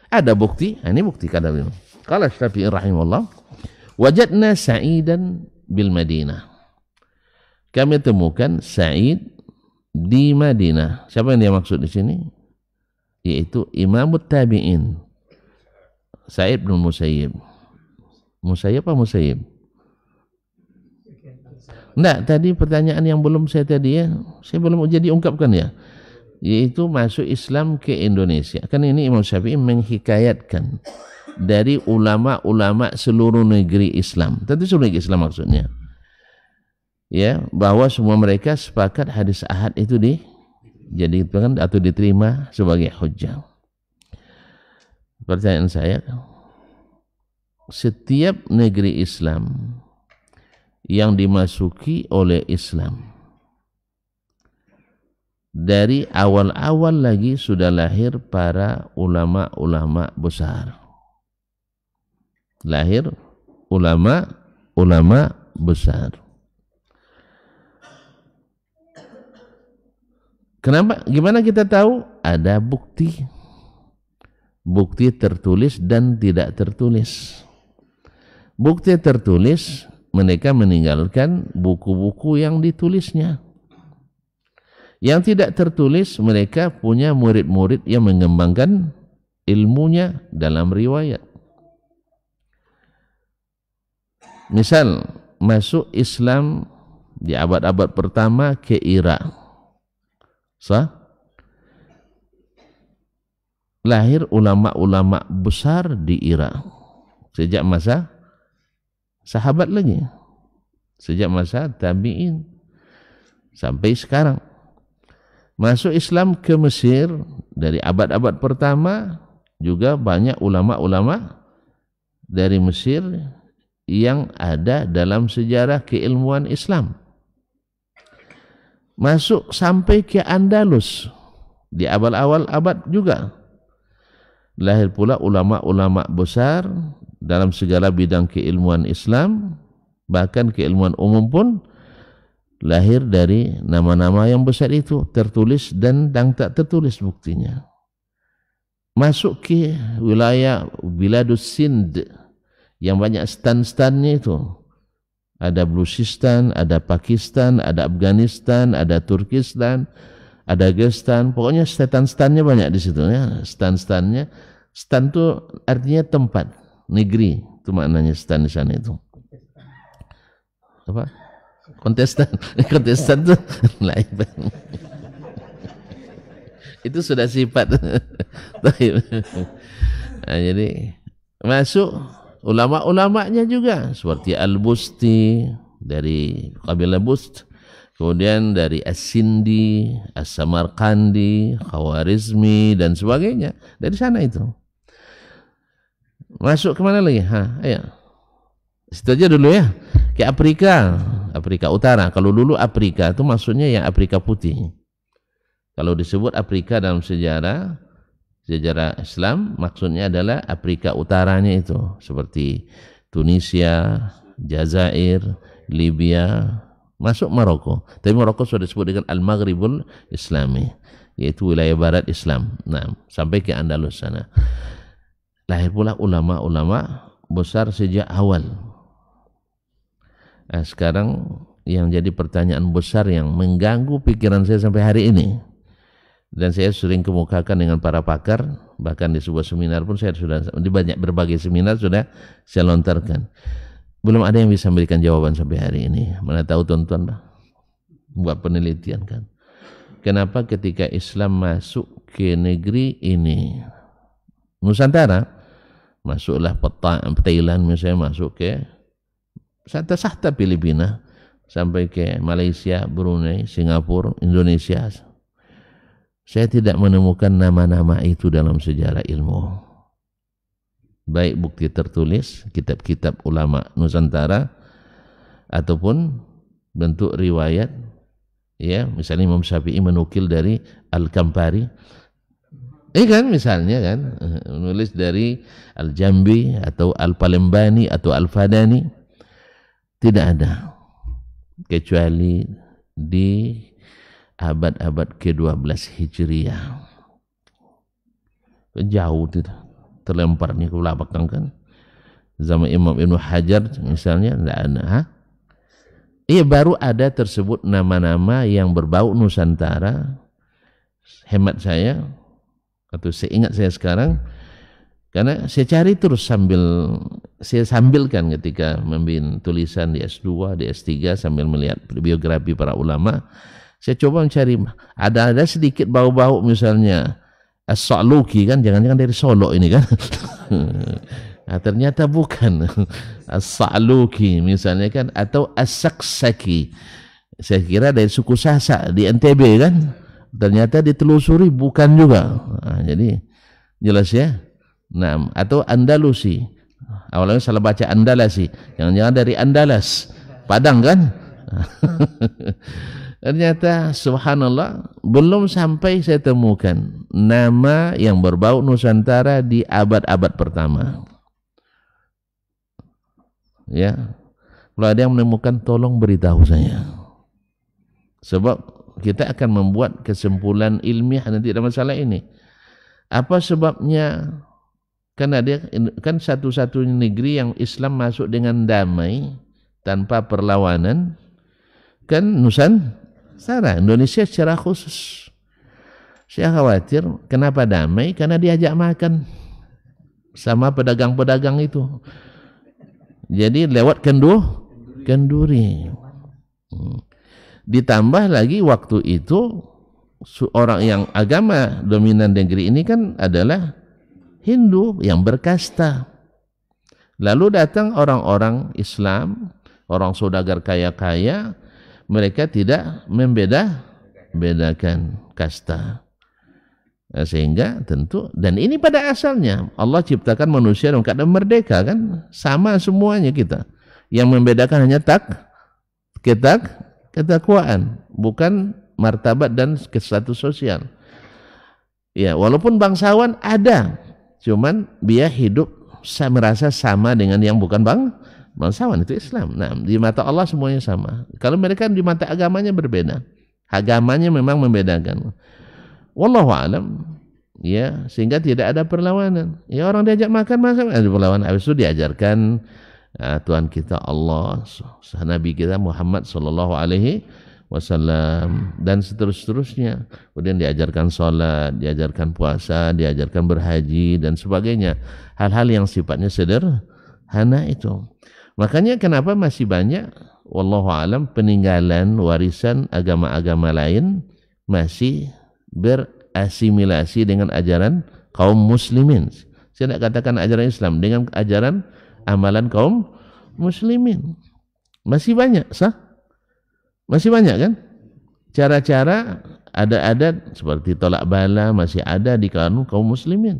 Ada bukti, ini bukti kata beliau. Qala Syafi'i rahimahullah, wajadna Sa'idan bil Madinah. Kami temukan Sa'id di Madinah. Siapa yang dia maksud di sini? Yaitu Imamut Tabi'in, Sa'id bin Musayyib. Musayyib apa Musayyib? Enggak, tadi pertanyaan yang belum saya belum jadi ungkapkan ya. Yaitu masuk Islam ke Indonesia. Kan ini Imam Syafi'i menghikayatkan dari ulama-ulama seluruh negeri Islam. Tentu seluruh negeri Islam maksudnya. Ya, bahwa semua mereka sepakat hadis ahad itu dijadikan atau diterima sebagai hujjah. Pertanyaan saya, setiap negeri Islam yang dimasuki oleh Islam dari awal-awal lagi sudah lahir para ulama-ulama besar. Lahir ulama-ulama besar. Kenapa? Gimana kita tahu? Ada bukti. Bukti tertulis dan tidak tertulis. Bukti tertulis, mereka meninggalkan buku-buku yang ditulisnya. Yang tidak tertulis, mereka punya murid-murid yang mengembangkan ilmunya dalam riwayat. Misal, masuk Islam di abad-abad pertama ke Irak. Lahir ulama-ulama besar di Irak. Sejak masa sahabat lagi. Sejak masa tabi'in. Sampai sekarang. Masuk Islam ke Mesir dari abad-abad pertama juga banyak ulama-ulama dari Mesir yang ada dalam sejarah keilmuan Islam. Masuk sampai ke Andalus di awal-awal abad juga. Lahir pula ulama-ulama besar dalam segala bidang keilmuan Islam, bahkan keilmuan umum pun lahir dari nama-nama yang besar itu, tertulis dan tak tertulis buktinya. Masuk ke wilayah Biladus Sind yang banyak stan-stannya itu. Ada Baluchistan, ada Pakistan, ada Afghanistan, ada Turkistan, ada Gestan. Pokoknya stan-stannya banyak di situ ya. Stan-stannya, stan itu artinya tempat, negeri. Itu maknanya stan di sana itu. Apa? Kontestan. Kontestan itu lain. Itu sudah sifat. Nah, jadi masuk ulama-ulamanya juga seperti Al-Busti dari kabilah Bust, kemudian dari As-Sindi, As-Samarkandi, Khawarizmi dan sebagainya, dari sana itu. Masuk kemana lagi? Ayo. Situ aja dulu ya. Ke Afrika, Afrika Utara. Kalau dulu Afrika itu maksudnya yang Afrika Putih. Kalau disebut Afrika dalam sejarah Islam, maksudnya adalah Afrika Utaranya itu, seperti Tunisia, Jazair, Libya, masuk Maroko. Tapi Maroko sudah disebut dengan Al-Maghribul Islami, yaitu wilayah barat Islam. Nah, sampai ke Andalus sana. Lahir pula ulama-ulama besar sejak awal. Nah, sekarang yang jadi pertanyaan besar yang mengganggu pikiran saya sampai hari ini, dan saya sering kemukakan dengan para pakar, bahkan di sebuah seminar pun saya sudah, di banyak berbagai seminar sudah saya lontarkan. Belum ada yang bisa memberikan jawaban sampai hari ini. Mana tahu tuan-tuan buat penelitian kan. Kenapa ketika Islam masuk ke negeri ini, Nusantara, masuklah Thailand misalnya, masuk ke Sahta Filipina, sampai ke Malaysia, Brunei, Singapura, Indonesia. Saya tidak menemukan nama-nama itu dalam sejarah ilmu. Baik bukti tertulis, kitab-kitab ulama Nusantara, ataupun bentuk riwayat. Ya, misalnya Imam Syafi'i menukil dari Al-Kampari. Kan misalnya kan, menulis dari Al-Jambi atau Al-Palembani atau Al-Fadani. Tidak ada. Kecuali di abad-abad ke-12 Hijriah. Jauh tidak, terlemparnya ke belakang kan. Zaman Imam Ibnu Hajar misalnya tidak ada. Baru ada tersebut nama-nama yang berbau Nusantara. Hemat saya, atau seingat saya sekarang, karena saya cari terus saya sambilkan ketika membimbing tulisan di S2, di S3 sambil melihat biografi para ulama. Saya coba mencari, ada sedikit bau-bau misalnya As-Sa'luki kan, jangan-jangan dari Solo ini kan. Nah, ternyata bukan. As-Sa'luki misalnya kan, atau As-Saksaki. Saya kira dari suku Sasak di NTB kan. Ternyata ditelusuri bukan juga. Nah, jadi jelas ya. Nah, atau Andalusi. Awalnya salah baca Andalasi. Jangan-jangan dari Andalas, Padang kan. Ternyata subhanallah belum sampai saya temukan nama yang berbau Nusantara di abad-abad pertama. Ya, kalau ada yang menemukan tolong beritahu saya. Sebab kita akan membuat kesimpulan ilmiah nanti dalam masalah ini. Apa sebabnya? Karena dia kan satu-satunya negeri yang Islam masuk dengan damai tanpa perlawanan kan Nusantara, Indonesia secara khusus. Saya khawatir kenapa damai, karena diajak makan sama pedagang-pedagang itu. Jadi lewat kenduri. Ditambah lagi waktu itu orang yang agama dominan negeri ini kan adalah Hindu yang berkasta. Lalu datang orang-orang Islam, orang saudagar kaya-kaya, mereka tidak membedakan kasta. Sehingga tentu, dan ini pada asalnya Allah ciptakan manusia dalam keadaan merdeka kan, sama semuanya kita. Yang membedakan hanya ketakwaan, bukan martabat dan status sosial. Ya, walaupun bangsawan ada, cuman dia hidup merasa sama dengan yang bukan bangsawan, itu Islam. Nah, di mata Allah semuanya sama. Kalau mereka di mata agamanya berbeda. Agamanya memang membedakan. Wallahu alam, ya, sehingga tidak ada perlawanan. Ya, orang diajak makan ada perlawanan. Habis itu diajarkan Tuhan kita Allah, Nabi kita Muhammad sallallahu alaihi wasallam, dan seterusnya. Kemudian diajarkan sholat, diajarkan puasa, diajarkan berhaji dan sebagainya. Hal-hal yang sifatnya sederhana itu. Makanya kenapa masih banyak wallahu alam peninggalan warisan agama-agama lain masih berasimilasi dengan ajaran kaum muslimin. Saya tidak katakan ajaran Islam, dengan ajaran amalan kaum muslimin. Masih banyak, masih banyak kan? Cara-cara adat-adat seperti tolak bala masih ada di kalangan kaum muslimin.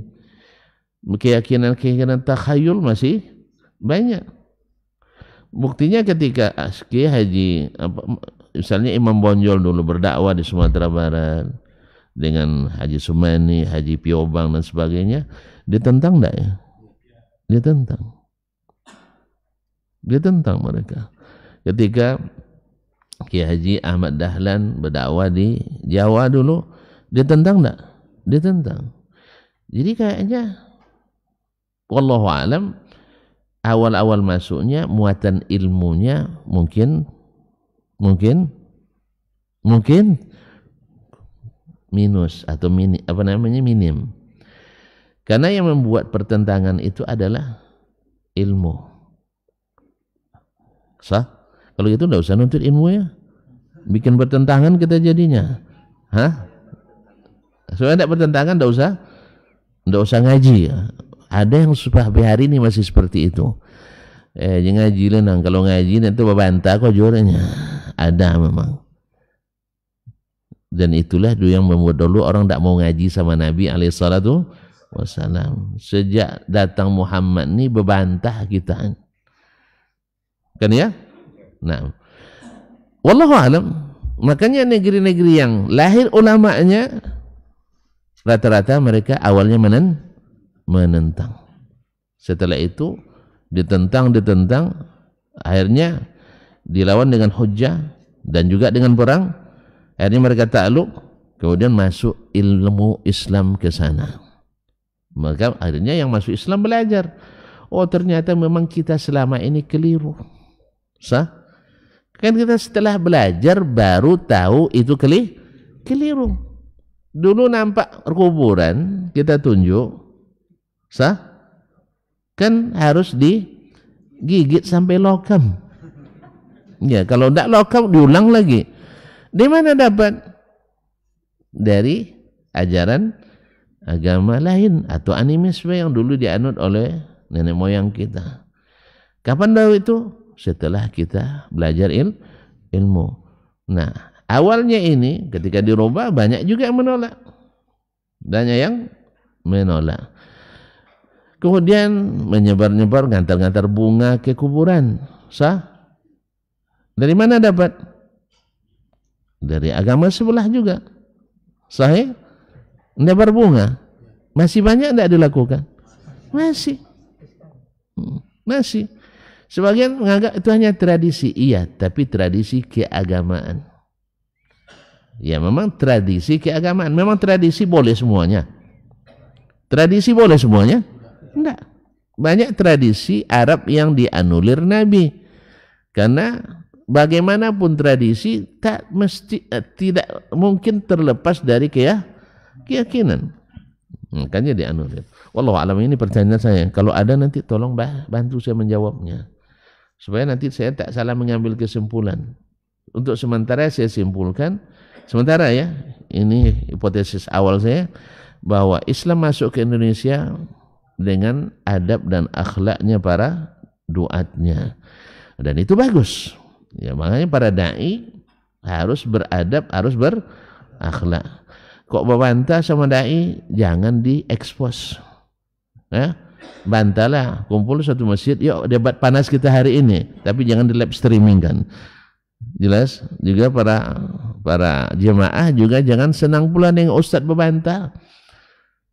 Keyakinan-keyakinan takhayul masih banyak. Buktinya ketika Kiai Haji misalnya Imam Bonjol dulu berdakwah di Sumatera Barat dengan Haji Sumani, Haji Piobang dan sebagainya, ditentang enggak ya? Ditentang mereka. Ketika Kiai Haji Ahmad Dahlan berdakwah di Jawa dulu, ditentang enggak? Ditentang. Jadi kayaknya wallahu alam awal-awal masuknya muatan ilmunya mungkin minus atau minim. Karena yang membuat pertentangan itu adalah ilmu. Kalau gitu enggak usah nuntut ilmu ya. Bikin pertentangan kita jadinya. Soalnya enggak pertentangan enggak usah ngaji ya. Ada yang sampai hari ini masih seperti itu. Jangan ngaji lah, kalau ngaji nanti babanta kok juaranya. Ada memang. Dan itulah dulu yang membuat dulu orang tak mau ngaji sama Nabi alaihissalatu wassalam. Sejak datang Muhammad ni berbantah kita. Kan ya? Nah, wallahu alam. Makanya negeri-negeri yang lahir ulamanya rata-rata mereka awalnya menentang. Setelah itu ditentang, akhirnya dilawan dengan hujjah dan juga dengan perang. Akhirnya mereka takluk, kemudian masuk ilmu Islam ke sana. Maka akhirnya yang masuk Islam belajar. Oh, ternyata memang kita selama ini keliru. Kan kita setelah belajar baru tahu itu keliru. Dulu nampak kuburan, kita tunjuk, kan harus digigit sampai lokam. Ya, kalau tidak lokam diulang lagi. Di mana dapat? Dari ajaran agama lain atau animisme yang dulu dianut oleh nenek moyang kita. Kapan tahu itu? Setelah kita belajar ilmu. Nah, awalnya ini ketika dirubah banyak juga yang menolak. Banyak yang menolak. Kemudian menyebar-nyebar, ngantar-ngantar bunga ke kuburan. Dari mana dapat? dari agama sebelah juga. Sahih? Tidak berbunga. Masih banyak tidak dilakukan? Masih. Masih. Sebagian menganggap itu hanya tradisi. Iya, tapi tradisi keagamaan. Ya memang tradisi keagamaan. Memang tradisi boleh semuanya. Tradisi boleh semuanya? Tidak. Banyak tradisi Arab yang dianulir Nabi. Karena bagaimanapun tradisi tak mesti tidak mungkin terlepas dari keyakinan. Makanya dianulir. Wallahu a'lam, ini pertanyaan saya. Kalau ada nanti tolong bantu saya menjawabnya. Supaya nanti saya tak salah mengambil kesimpulan. Untuk sementara saya simpulkan, sementara ya, ini hipotesis awal saya, bahwa Islam masuk ke Indonesia dengan adab dan akhlaknya para duatnya. Dan itu bagus. Ya, makanya para dai harus beradab, harus berakhlak. Kok berbantah sama dai, jangan diekspos. Ya, bantalah, kumpul satu masjid, yuk debat panas kita hari ini, tapi jangan di live streaming kan. Jelas? Juga para jemaah juga jangan senang pula dengan ustaz berbantah.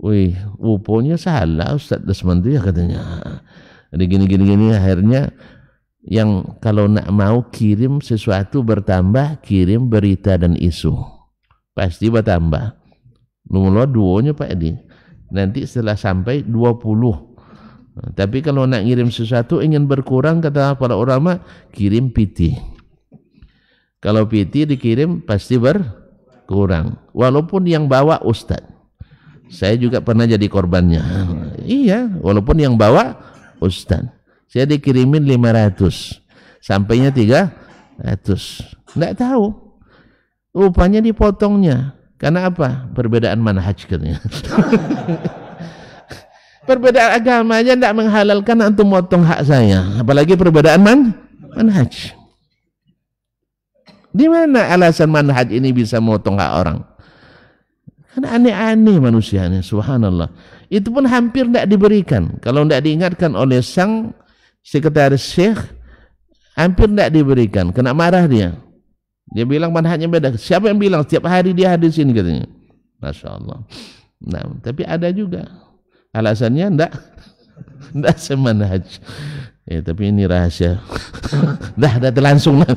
Wih, rupanya salah Ustaz Desmond ya katanya. Jadi gini akhirnya yang kalau nak mau kirim sesuatu bertambah, kirim berita dan isu. Pasti bertambah. Mula duonya Pak Edi. Nanti setelah sampai 20. Tapi kalau nak ngirim sesuatu ingin berkurang, kata para ulama, kirim PT. Kalau PT dikirim pasti berkurang. Walaupun yang bawa ustaz. Saya juga pernah jadi korbannya. Iya, walaupun yang bawa ustaz. Saya dikirimin 500. Sampainya 300. Enggak tahu. Rupanya dipotongnya. Karena apa? Perbedaan manhaj katanya. Perbedaan agama aja tidak menghalalkan antum motong hak saya, apalagi perbedaan manhaj. Di mana alasan manhaj ini bisa motong hak orang? Kan aneh-aneh manusianya, subhanallah. Itu pun hampir tidak diberikan. Kalau tidak diingatkan oleh sang sekretaris syekh, hampir tidak diberikan. Kena marah dia. Dia bilang manhajnya beda. Siapa yang bilang? Setiap hari dia hadir sini katanya. Masya Allah. Nah, tapi ada juga. Alasannya enggak semanhaj. Ya, tapi ini rahasia. dah terlangsung lah.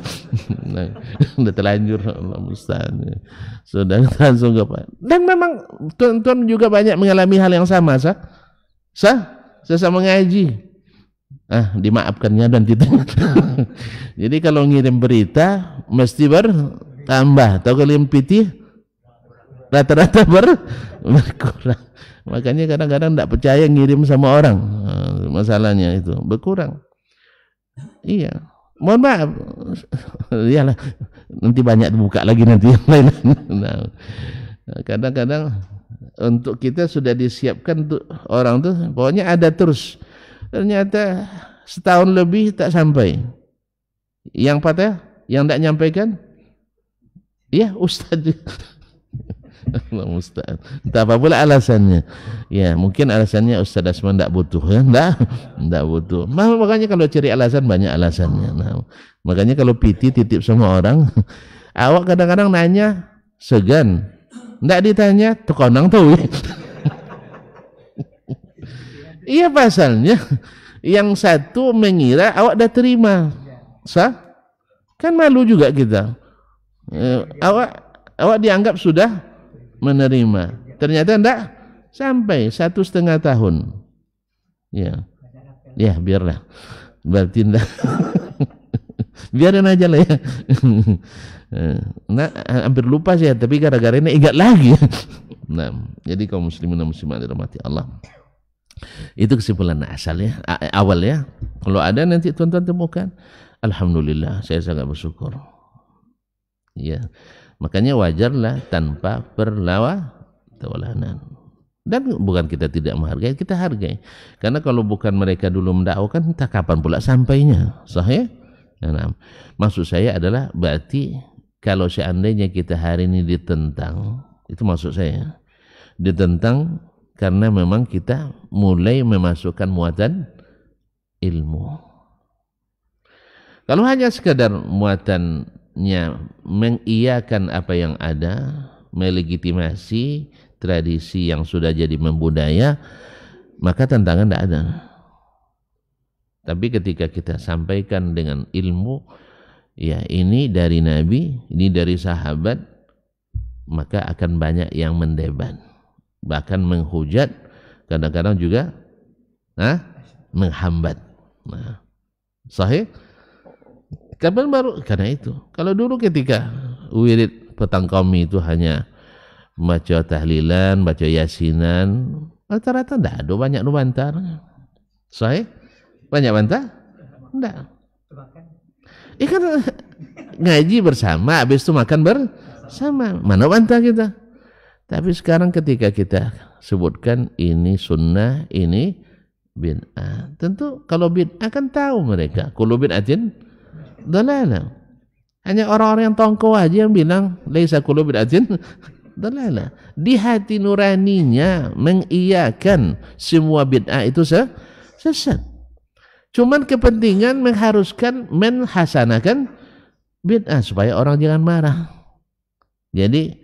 Dah terlanjur, Allah musta'an. Sudah langsung ke Pak. Dan memang tuan-tuan juga banyak mengalami hal yang sama, sesama ngaji. Dimaafkannya dan tidak. Jadi kalau ngirim berita mesti bertambah. Tahu kirim PT rata-rata berkurang. Makanya kadang-kadang tidak percaya ngirim sama orang. Masalahnya itu berkurang. Iya. Mohon maaf. Iyalah. Nanti banyak dibuka lagi nanti yang lain. Nah, kadang-kadang untuk kita sudah disiapkan tuh orang tuh pokoknya ada terus. Ternyata setahun lebih tak sampai. Yang patah, yang tak nyampaikan, iya Ustaz. Allah musta'an. Entah apa pula alasannya. Ya, mungkin alasannya Ustaz Asman tidak butuh ya. Tidak butuh. Makanya kalau cari alasan banyak alasannya. Nah, makanya kalau PT titip sama orang, awak kadang-kadang nanya segan. Tidak ditanya tekonang tahu. Iya pasalnya yang satu mengira awak dah terima. Kan malu juga kita. Awak dianggap sudah menerima, ternyata enggak sampai 1,5 tahun. Ya biarlah, berarti enggak. Biarin aja lah ya. Nah, hampir lupa saya, tapi gara-gara ini ingat lagi. Nah, jadi kaum muslimin dan muslimat dirahmati Allah. Itu kesimpulan asal ya, awal ya. Kalau ada nanti tuan-tuan temukan, alhamdulillah, saya sangat bersyukur. Ya. Makanya wajarlah tanpa perlawanan. Dan bukan kita tidak menghargai, kita hargai. Karena kalau bukan mereka dulu mendakwakan, entah kapan pula sampainya. Sahih? Nah, maksud saya adalah berarti kalau seandainya kita hari ini ditentang, itu maksud saya, ditentang karena memang kita mulai memasukkan muatan ilmu. Kalau hanya sekadar muatan mengiyakan apa yang ada, melegitimasi tradisi yang sudah jadi membudaya, maka tantangan tidak ada. Tapi ketika kita sampaikan dengan ilmu, ya ini dari Nabi, ini dari sahabat, maka akan banyak yang mendebat, bahkan menghujat, kadang-kadang juga menghambat. Nah, sahih? Kapan baru? Karena itu. Kalau dulu ketika wirid petang kami itu hanya baca tahlilan, baca yasinan, rata-rata tidak ada banyak nubantar. Sahih? Banyak bantah? Tidak. Kan ngaji bersama, habis itu makan bersama. Mana bantah kita? Tapi sekarang ketika kita sebutkan ini sunnah, ini bid'ah. Tentu kalau bid'ah kan tahu mereka. Kullu bid'atin dalalah. Hanya orang-orang yang tongko aja yang bilang laisa kullu bid'atin dalalah. Di hati nuraninya mengiyakan semua bid'ah itu sesat. Cuman kepentingan mengharuskan menhasanakan bid'ah supaya orang jangan marah. Jadi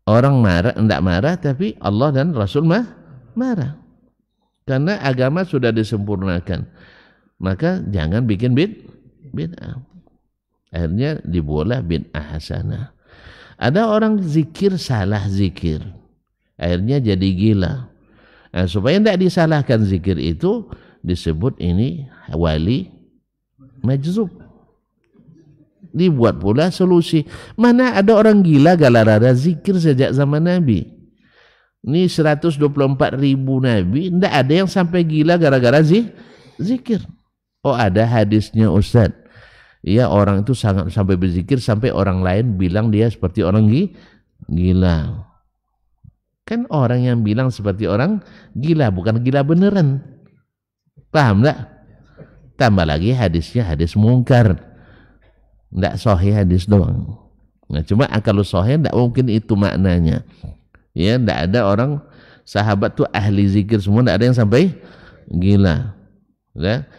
orang marah, tidak marah, tapi Allah dan Rasul marah. Karena agama sudah disempurnakan. Maka jangan bikin bid'ah. Akhirnya dibuatlah bid'ah hasanah. Ada orang zikir salah zikir. Akhirnya jadi gila. Nah, supaya tidak disalahkan zikir itu, disebut ini wali majzub. Dibuat pula solusi. Mana ada orang gila gara-gara zikir sejak zaman Nabi. Ini 124.000 Nabi, tidak ada yang sampai gila gara-gara zikir. Oh, ada hadisnya Ustaz. Ya, orang itu sangat sampai berzikir sampai orang lain bilang dia seperti orang gila. Kan orang yang bilang seperti orang gila, bukan gila beneran. Paham tak? Tambah lagi hadisnya hadis mungkar. Tidak sahih hadis doang. Nah, cuma kalau sahih tidak mungkin itu maknanya. Ya, tidak ada orang sahabat tuh ahli zikir semua, tidak ada yang sampai gila. Ya.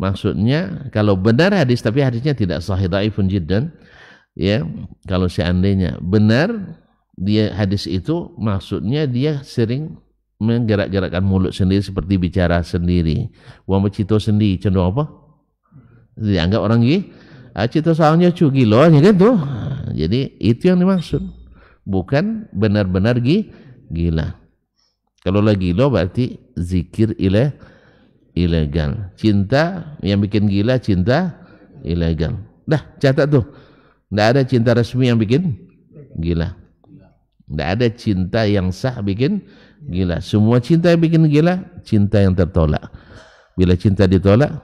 Maksudnya kalau benar hadis tapi hadisnya tidak sahih, dhaifun jiddan, ya, kalau seandainya benar dia hadis itu, maksudnya dia sering menggerak-gerakkan mulut sendiri seperti bicara sendiri. Wong bercito sendiri cenderung apa? Dianggap orang cito soalnya gila kan tuh. Jadi itu yang dimaksud. Bukan benar-benar gila. Kalau lagi gila berarti zikir ilegal. Cinta yang bikin gila, cinta ilegal. Dah, catat tuh. Tidak ada cinta resmi yang bikin gila. Tidak ada cinta yang sah bikin gila. Semua cinta yang bikin gila, cinta yang tertolak. Bila cinta ditolak,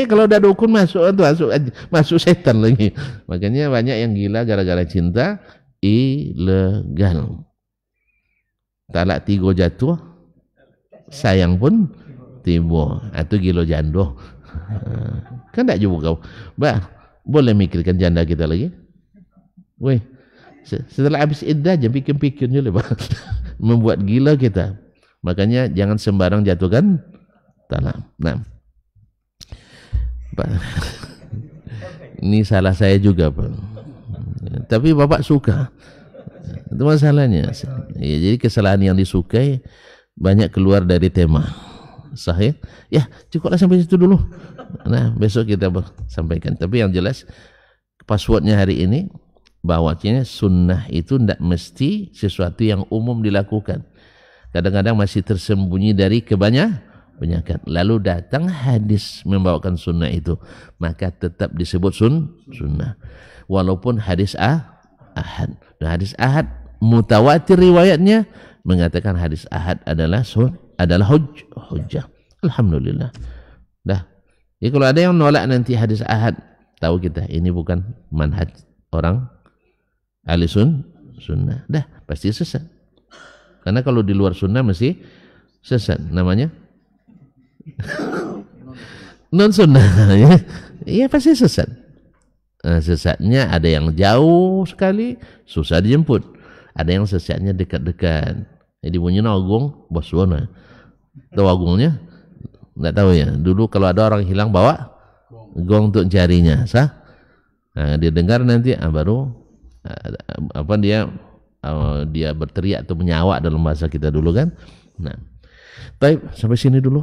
kalau udah dukun masuk setan lagi. Makanya banyak yang gila gara-gara cinta ilegal. Talak 3 jatuh, sayang pun tiba. Itu gila jando. Kan tak juga kau. Boleh mikirkan janda kita lagi? Weh, setelah habis iddah aja pikir-pikir dulu. Membuat gila kita. Makanya jangan sembarang jatuhkan talak. Nah, ini salah saya juga, Pak. Tapi Bapak suka. Itu masalahnya. Ya, jadi kesalahan yang disukai banyak keluar dari tema. Sahih? Ya, cukuplah sampai situ dulu. Nah, besok kita sampaikan. Tapi yang jelas passwordnya hari ini, bahwasanya sunnah itu tidak mesti sesuatu yang umum dilakukan. Kadang-kadang masih tersembunyi dari kebanyakan. Lalu datang hadis membawakan sunnah itu, maka tetap disebut sunnah. Walaupun hadis ahad. Dan hadis ahad mutawatir riwayatnya mengatakan hadis ahad adalah hujjah. Alhamdulillah. Dah. Ya, kalau ada yang nolak nanti hadis ahad, tahu kita ini bukan manhaj orang ahli sunnah. Dah, pasti sesat. Karena kalau di luar sunnah mesti sesat. Namanya non sunnah. Ya pasti sesat. Nah, sesatnya ada yang jauh sekali, susah dijemput. Ada yang sesatnya dekat-dekat. Jadi bunyi agung, bos wana. Tahu agungnya? Enggak tahu ya. Dulu kalau ada orang hilang bawa gong untuk carinya, sah? Nah, dia dengar nanti baru apa dia berteriak atau menyawak dalam bahasa kita dulu kan. Nah, baik, sampai sini dulu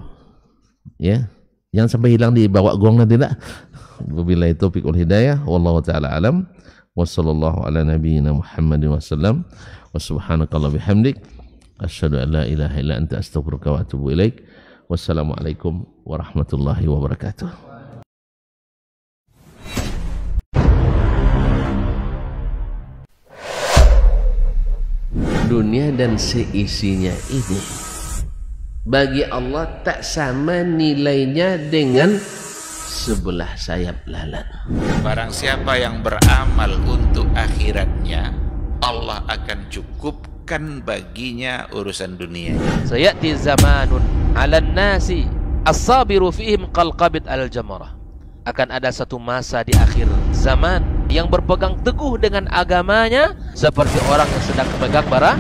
ya. Jangan sampai hilang di bawa gong nanti lah. Wabillahi taufiq wal hidayah, wallahu taala alam. Wassallallahu ala nabiyyina Muhammadin wasallam. Wa subhanakallah bihamdik asyhadu an la ilaha illa anta astaghfiruka wa atubu ilaik. Wassalamualaikum warahmatullahi wabarakatuh. Dunia dan seisinya ini bagi Allah tak sama nilainya dengan sebelah sayap lalat. Barang siapa yang beramal untuk akhiratnya, Allah akan cukupkan baginya urusan dunia. Sayati zamanun 'alan nasi as-sabiru fihim qalqabit al-jamarah. Akan ada satu masa di akhir zaman yang berpegang teguh dengan agamanya seperti orang yang sedang memegang bara